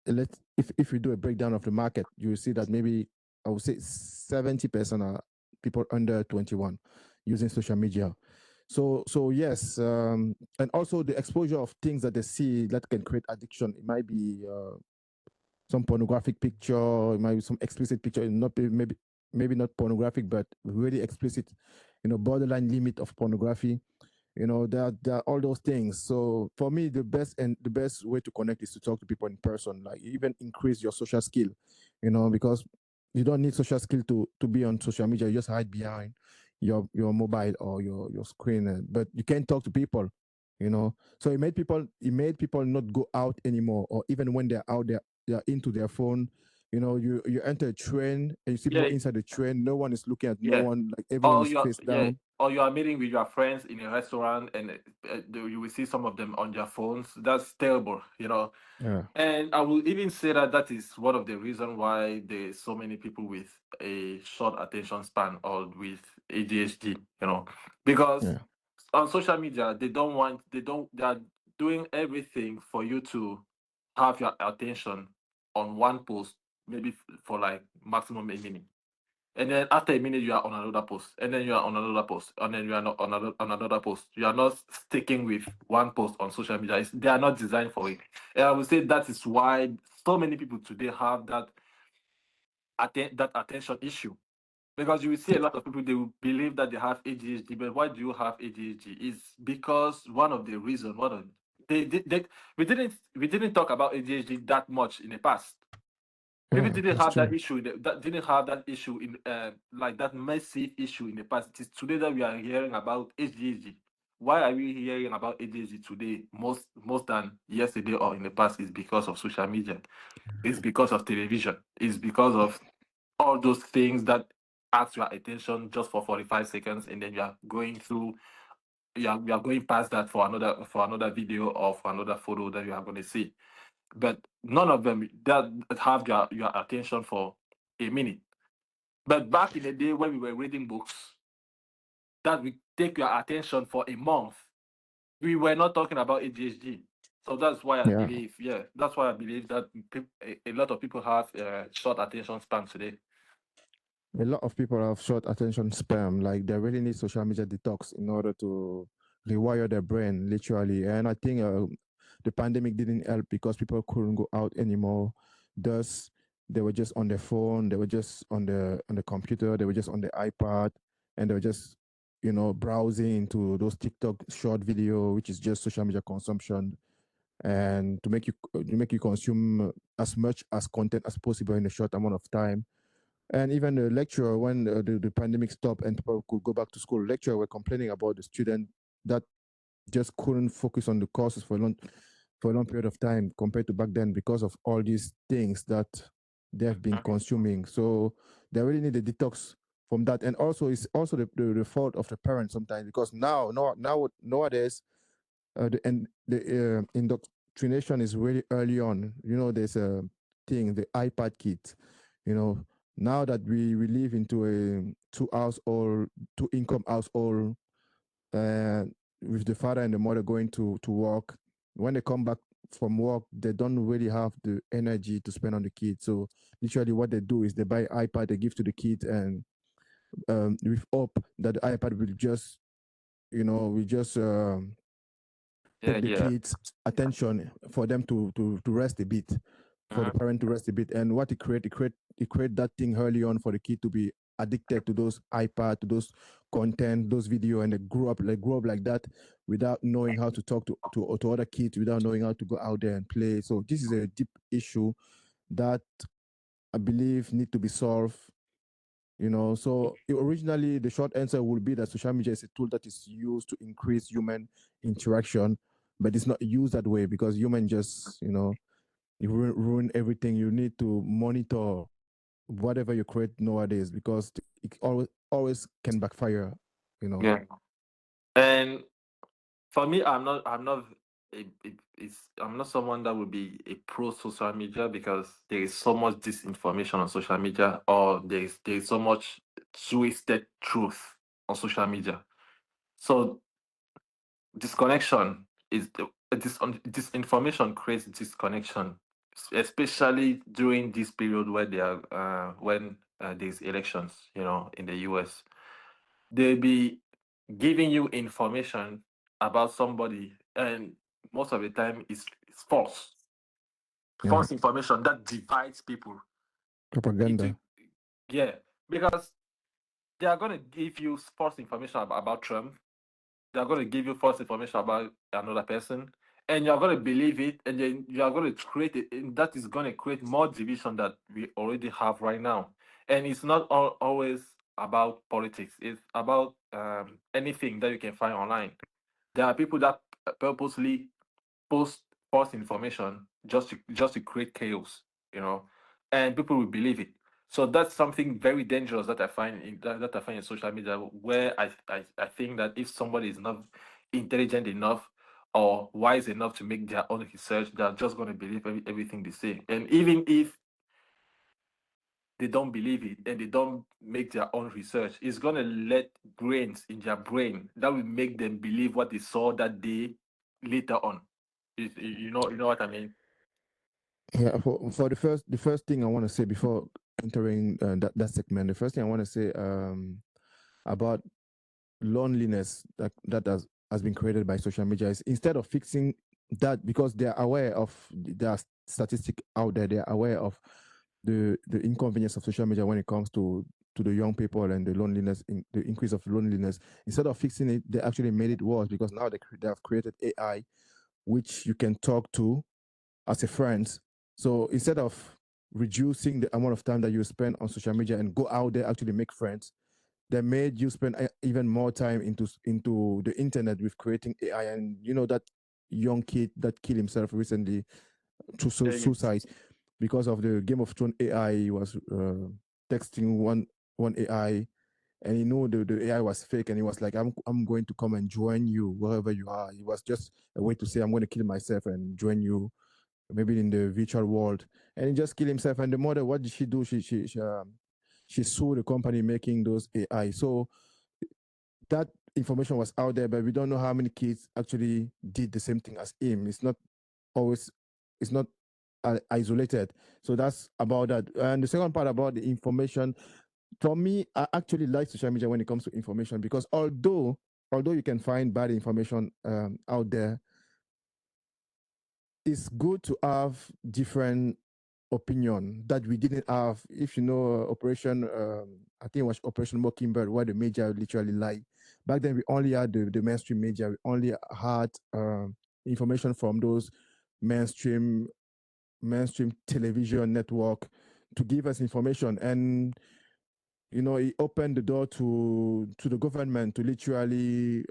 [SPEAKER 2] if we do a breakdown of the market, you will see that maybe I would say 70% are people under 21 using social media. So yes, and also the exposure of things that they see that can create addiction. It might be some pornographic picture, it might be some explicit picture, not maybe not pornographic, but really explicit, borderline limit of pornography. There are all those things. So for me, the best way to connect is to talk to people in person, like even increase your social skill, because you don't need social skill to be on social media. You just hide behind your mobile or your screen, but you can't talk to people. So it made people not go out anymore, or even when they're out there, they're into their phone. You enter a train and you see people
[SPEAKER 1] Yeah.
[SPEAKER 2] inside the train. No one is looking at no
[SPEAKER 1] Yeah.
[SPEAKER 2] one. Like everyone
[SPEAKER 1] Or
[SPEAKER 2] is
[SPEAKER 1] you're
[SPEAKER 2] face
[SPEAKER 1] yeah.
[SPEAKER 2] down.
[SPEAKER 1] Or you are meeting with your friends in a restaurant, and you will see some of them on their phones. That's terrible.
[SPEAKER 2] Yeah.
[SPEAKER 1] And I will even say that that is one of the reasons why there's so many people with a short attention span, or with ADHD. Because
[SPEAKER 2] Yeah.
[SPEAKER 1] on social media, they are doing everything for you to have your attention on one post, maybe for like maximum a minute. And then after a minute, you are on another post, and then you are on another post, and then you are not on another post. You are not sticking with one post on social media. They are not designed for it. And I would say that is why so many people today have that attention issue. Because you will see a lot of people, they will believe that they have ADHD, but why do you have ADHD? Is because one of the reasons, we didn't talk about ADHD that much in the past. People
[SPEAKER 2] Yeah,
[SPEAKER 1] didn't
[SPEAKER 2] that's
[SPEAKER 1] have that
[SPEAKER 2] true.
[SPEAKER 1] issue that didn't have that issue in like that massive issue in the past. It is today that we are hearing about ADHD. why are we hearing about ADHD today most than yesterday or in the past is because of social media. It's because of television. It's because of all those things that ask your attention just for 45 seconds, and then you are going past that for another video or for another photo that you are going to see. But none of them that have your attention for a minute. But back in the day when we were reading books, that we take your attention for a month. We were not talking about ADHD. So that's why I
[SPEAKER 2] Yeah.
[SPEAKER 1] believe, yeah, that's why I believe that a lot of people have short attention span today.
[SPEAKER 2] A lot of people have short attention span. Like they really need social media detox in order to rewire their brain, literally. And I think the pandemic didn't help because people couldn't go out anymore. Thus, they were just on their phone. They were just on the computer. They were just on the iPad, and they were just browsing into those TikTok short video, which is just social media consumption, and to make you consume as much as content as possible in a short amount of time. And even the lecturer, when the pandemic stopped and people could go back to school, lecturer were complaining about the student that just couldn't focus on the courses for a long period of time compared to back then because of all these things that they have been consuming. So they really need a detox from that. And also, it's also the fault of the parents sometimes because nowadays the indoctrination is really early on. There's a thing, the iPad kit. You know, now that we live into a two income household, uh, with the father and the mother going to work. When they come back from work, they don't really have the energy to spend on the kids. So literally, what they do is they buy iPad, they give to the kids, and with hope that the iPad will just, will just
[SPEAKER 1] Yeah,
[SPEAKER 2] take the
[SPEAKER 1] yeah.
[SPEAKER 2] kids' attention for them to rest a bit, for the
[SPEAKER 1] Mhm.
[SPEAKER 2] parent to rest a bit. And what it create that thing early on for the kid to be addicted to those iPad, to those content, those video, and they grow up like that without knowing how to talk to other kids, without knowing how to go out there and play. So this is a deep issue that I believe need to be solved. So originally the short answer would be that social media is a tool that is used to increase human interaction, but it's not used that way because human just you ruin everything. You need to monitor whatever you create nowadays because it always can backfire.
[SPEAKER 1] Yeah. And for me, I'm not someone that would be a pro social media because there is so much disinformation on social media, or there is so much twisted truth on social media. So disconnection is disinformation creates disconnection, especially during this period where they are when there's elections, in the US. They'll be giving you information about somebody, and most of the time it's false.
[SPEAKER 2] Yeah,
[SPEAKER 1] False information that divides people into,
[SPEAKER 2] propaganda.
[SPEAKER 1] yeah, because they are going to give you false information about Trump. They're going to give you false information about another person, and you're going to believe it, and then you are going to create it, and that is going to create more division that we already have right now. And it's not always about politics. It's about anything that you can find online. There are people that purposely post false information just to create chaos, you know, and people will believe it. So that's something very dangerous that I find in social media, where I think that if somebody is not intelligent enough or wise enough to make their own research, they're just going to believe everything they say. And even if they don't believe it and they don't make their own research, it's going to let grains in their brain that will make them believe what they saw that day later on. You know what I mean?
[SPEAKER 2] Yeah, for the first thing I want to say before entering that segment, the first thing I want to say about loneliness that has been created by social media is instead of fixing that because they are aware of there are statistics out there, they are aware of the inconvenience of social media when it comes to the young people and the loneliness, the increase of loneliness. Instead of fixing it, they actually made it worse because now they have created AI which you can talk to as a friend. So instead of reducing the amount of time that you spend on social media and go out there actually make friends, that made you spend even more time into the internet with creating AI. And you know that young kid that killed himself recently through
[SPEAKER 1] Yeah, yeah.
[SPEAKER 2] suicide because of the Game of Thrones AI. He was texting one AI, and he knew the AI was fake, and he was like, I'm going to come and join you wherever you are. It was just a way to say, I'm going to kill myself and join you, maybe in the virtual world. And he just killed himself. And the mother, what did she do? She sued the company making those AI. So that information was out there, but we don't know how many kids actually did the same thing as him. It's not always, it's not isolated. So that's about that. And the second part about the information, for me, I actually like social media when it comes to information, because although you can find bad information out there, it's good to have different opinion that we didn't have. If you know Operation, I think it was Operation Mockingbird, where the media literally lied. Back then, we only had the mainstream media. We only had information from those mainstream mainstream television network to give us information. And you know, it opened the door to the government to literally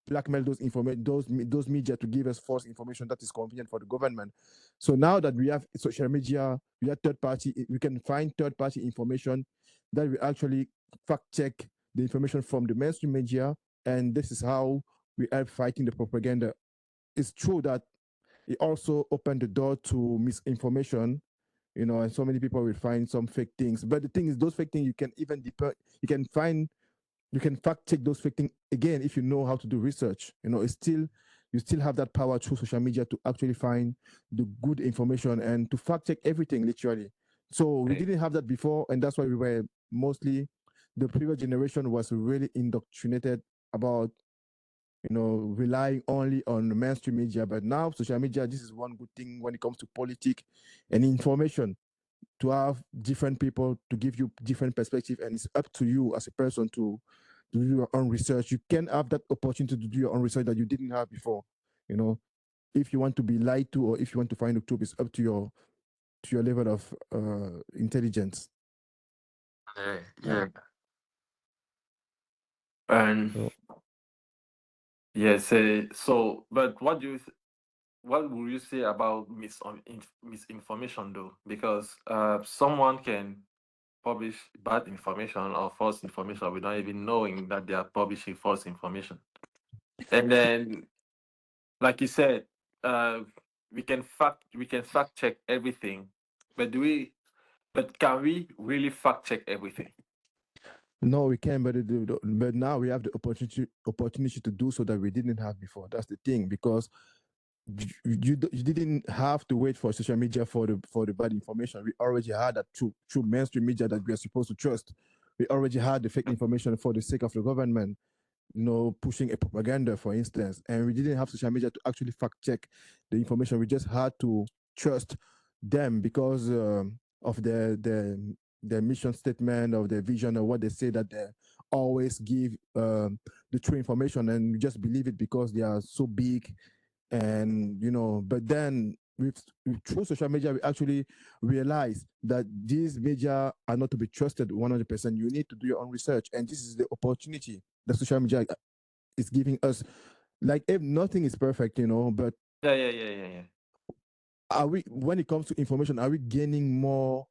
[SPEAKER 2] blackmail those media to give us false information that is convenient for the government. So now that we have social media, we have third party, we can find third party information that we actually fact check the information from the mainstream media, and this is how we are fighting the propaganda. It's true that it also opened the door to misinformation, you know, and so many people will find some fake things. But the thing is, those fake things you can even you can find, you can fact check those fake things again if you know how to do research. You know, it's still, you still have that power through social media to actually find the good information and to fact check everything literally. So we
[SPEAKER 1] Okay.
[SPEAKER 2] didn't have that before, and that's why we were mostly, the previous generation was really indoctrinated about, you know, relying only on mainstream media. But now social media, this is one good thing when it comes to politics and information, to have different people to give you different perspective, and it's up to you as a person to do your own research. You can have that opportunity to do your own research that you didn't have before. You know, if you want to be lied to or if you want to find the truth, it's up to your level of intelligence.
[SPEAKER 1] Yeah, yeah. And
[SPEAKER 2] So
[SPEAKER 1] yes, so but what would you say about misinformation though? Because someone can publish bad information or false information without even knowing that they are publishing false information. And then, like you said, uh, we can fact check everything, but can we really fact check everything?
[SPEAKER 2] no, we can, but but now we have the opportunity to do so that we didn't have before. That's the thing, because you didn't have to wait for social media for the bad information. We already had that through mainstream media that we are supposed to trust. We already had the fake information for the sake of the government, you know, pushing a propaganda, for instance. And we didn't have social media to actually fact check the information. We just had to trust them because of their mission statement, of their vision, or what they say, that they always give the true information, and we just believe it because they are so big. And you know, but then with through social media, we actually realize that these media are not to be trusted 100%. You need to do your own research, and this is the opportunity that social media is giving us. Like, if nothing is perfect, you know, but
[SPEAKER 1] Yeah, yeah, yeah, yeah, yeah.
[SPEAKER 2] are we, when it comes to information, are we gaining more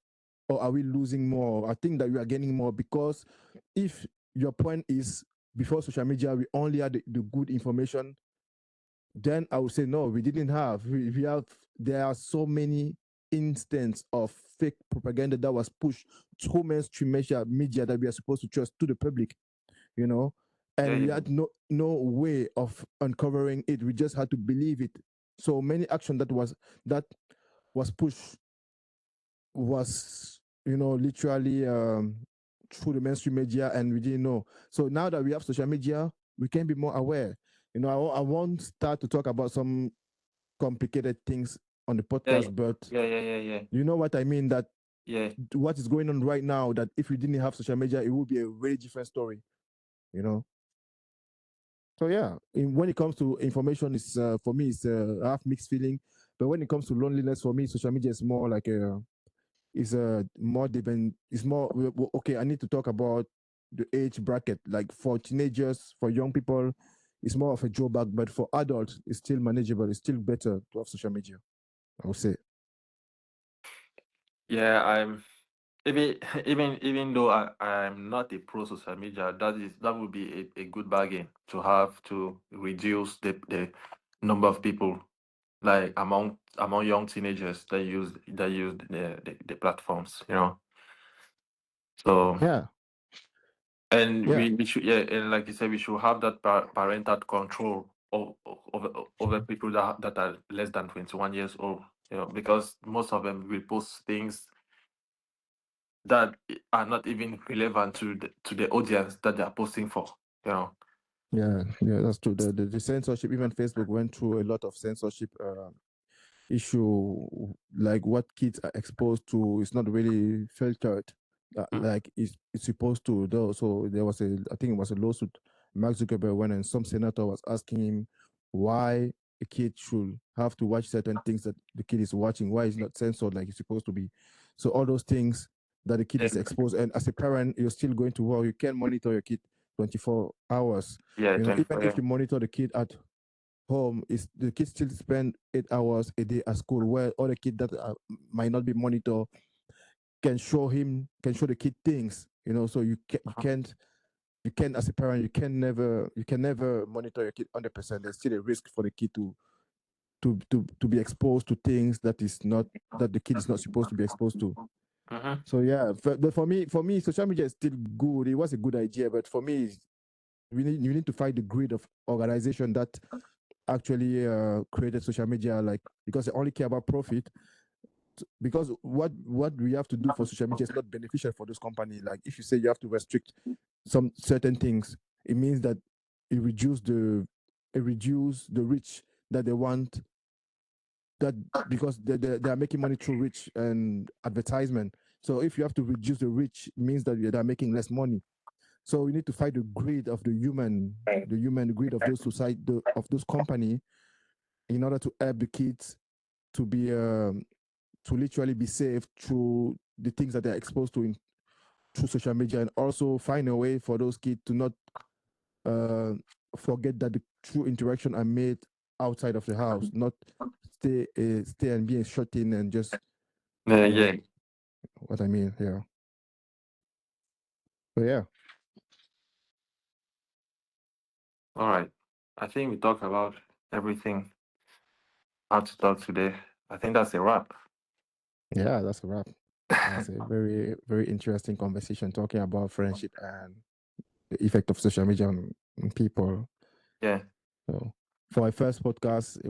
[SPEAKER 2] or are we losing more? I think that we are gaining more, because if your point is, before social media we only had the good information, then I would say no, we didn't have. We have, there are so many instances of fake propaganda that was pushed through mainstream media that we are supposed to trust to the public, you know,
[SPEAKER 1] Yeah,
[SPEAKER 2] and we
[SPEAKER 1] yeah.
[SPEAKER 2] had no way of uncovering it. We just had to believe it. So many action that was pushed was, you know, literally through the mainstream media, and we didn't know. So now that we have social media, we can be more aware. You know, I won't start to talk about some complicated things on the
[SPEAKER 1] Yeah,
[SPEAKER 2] podcast, but
[SPEAKER 1] yeah, yeah, yeah, yeah.
[SPEAKER 2] you know what I mean, that
[SPEAKER 1] Yeah.
[SPEAKER 2] what is going on right now, that if we didn't have social media, it would be a very different story, you know. So yeah, when it comes to information, it's for me, it's I have mixed feeling. But when it comes to loneliness, for me, social media is more like a, is a more depend. It's more okay. I need to talk about. the age bracket. Like for teenagers, for young people, it's more of a drawback, but for adults, it's still manageable. It's still better to have social media, I would say.
[SPEAKER 1] Yeah, I'm even even though I'm not a pro social media, that would be a good bargain to have to reduce the number of people like among young teenagers that use the platforms, you know. So
[SPEAKER 2] Yeah,
[SPEAKER 1] and
[SPEAKER 2] yeah,
[SPEAKER 1] we should, yeah, and like you said, we should have that parental control over people that are less than 21 years old, you know, because most of them will post things that are not even relevant to the audience that they are posting for, you know.
[SPEAKER 2] yeah. That's true. The censorship, even Facebook went through a lot of censorship issue. Like what kids are exposed to is not really filtered,
[SPEAKER 1] Mm.
[SPEAKER 2] like it's supposed to. Though, so there was I think it was a lawsuit. Mark Zuckerberg went and some senator was asking him why a kid should have to watch certain things that the kid is watching. Why it's not censored like it's supposed to be. So all those things that the kid
[SPEAKER 1] Yeah,
[SPEAKER 2] is exposed, and as a parent, you're still going to work. You can monitor your kid 24 hours.
[SPEAKER 1] yeah,
[SPEAKER 2] Even
[SPEAKER 1] 24,
[SPEAKER 2] if
[SPEAKER 1] yeah.
[SPEAKER 2] you monitor the kid at home, is the kids still spend 8 hours a day at school, where other kids that might not be monitored can show the kid things. So you can't as a parent, you can never monitor your kid 100%. There's still a risk for the kid to be exposed to things that the kid is not supposed to be exposed to.
[SPEAKER 1] Mm-hmm.
[SPEAKER 2] So yeah, but for me, social media is still good. It was a good idea, but for me, you need to find the grid of organization that actually created social media, like, because they only care about profit. Because what we have to do for social media is not beneficial for those companies. Like if you say you have to restrict some certain things, it means that it reduce the reach that they want, that because they are making money through reach and advertisement. So if you have to reduce the reach, it means that they're making less money. So we need to fight the greed of the human greed of those society, of those company, in order to help the kids to be to literally be safe through the things that they're exposed to through social media, and also find a way for those kids to not uh, forget that the true interaction are made outside of the house, not stay and being shut in and just
[SPEAKER 1] Yeah,
[SPEAKER 2] you know
[SPEAKER 1] yeah.
[SPEAKER 2] what I mean. Yeah. But yeah.
[SPEAKER 1] All right. I think we talked about everything how to talk today. I think that's a wrap.
[SPEAKER 2] Yeah, that's a wrap. That's a very, very interesting conversation talking about friendship and the effect of social media on people.
[SPEAKER 1] Yeah.
[SPEAKER 2] So for my first podcast, it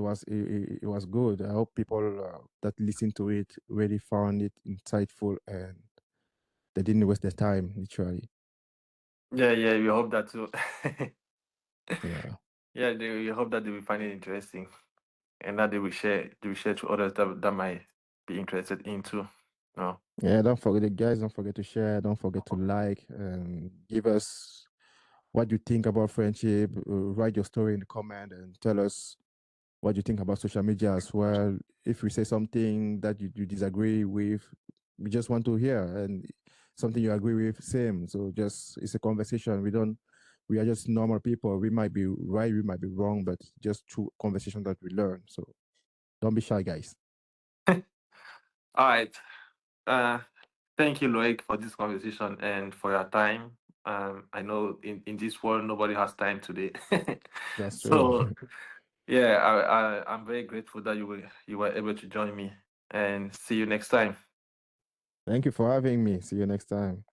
[SPEAKER 2] was good. I hope people that listen to it really found it insightful and they didn't waste their time. Literally,
[SPEAKER 1] Yeah, yeah. We hope that too.
[SPEAKER 2] yeah,
[SPEAKER 1] Yeah, we hope that they will find it interesting and that they will share to others that might be interested in too. No.
[SPEAKER 2] yeah. Don't forget, the guys. Don't forget to share. Don't forget to like and give us what you think about friendship. Write your story in the comment and tell us what you think about social media as well. If we say something that you disagree with, we just want to hear, and something you agree with, same. So just it's a conversation. We are just normal people. We might be right, we might be wrong, but just through conversation that we learn. So don't be shy, guys.
[SPEAKER 1] All right. Uh, thank you, Loic, for this conversation and for your time. I know in this world nobody has time today,
[SPEAKER 2] That's true.
[SPEAKER 1] so yeah, I'm very grateful that you were able to join me, and see you next time.
[SPEAKER 2] Thank you for having me. See you next time.